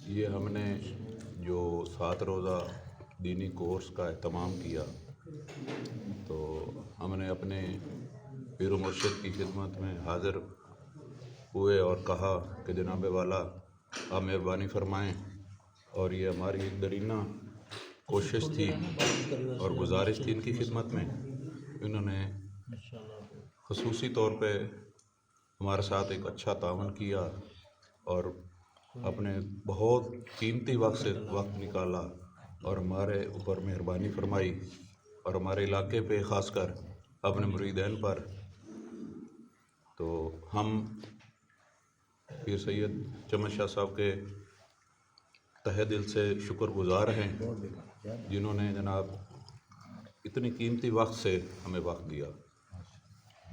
یہ ہم نے جو 7 روزہ دینی کورس کا اہتمام کیا تو ہم نے اپنے پیر و مرشد کی خدمت میں حاضر ہوئے اور کہا کہ جناب والا آپ مہربانی فرمائیں، اور یہ ہماری ایک درینہ کوشش تھی اور گزارش تھی ان کی خدمت میں۔ انہوں نے خصوصی طور پہ ہمارے ساتھ ایک اچھا تعاون کیا اور اپنے بہت قیمتی وقت سے وقت نکالا اور ہمارے اوپر مہربانی فرمائی، اور ہمارے علاقے پہ خاص کر اپنے مریدین پر۔ تو ہم پیر سید چمن شاہ صاحب کے تہہ دل سے شکر گزار ہیں، جنہوں نے جناب اتنی قیمتی وقت سے ہمیں وقت دیا۔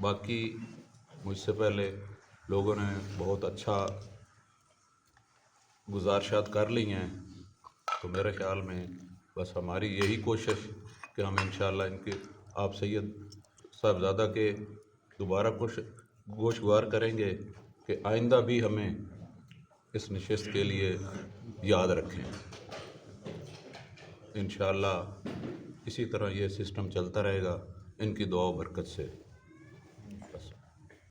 باقی مجھ سے پہلے لوگوں نے بہت اچھا گزارشات کر لی ہیں، تو میرے خیال میں بس ہماری یہی کوشش کہ ہم انشاءاللہ ان کے آپ سید صاحبزادہ کے دوبارہ گوشگوار کریں گے کہ آئندہ بھی ہمیں اس نشست کے لیے یاد رکھیں۔ انشاءاللہ اسی طرح یہ سسٹم چلتا رہے گا ان کی دعا و برکت سے۔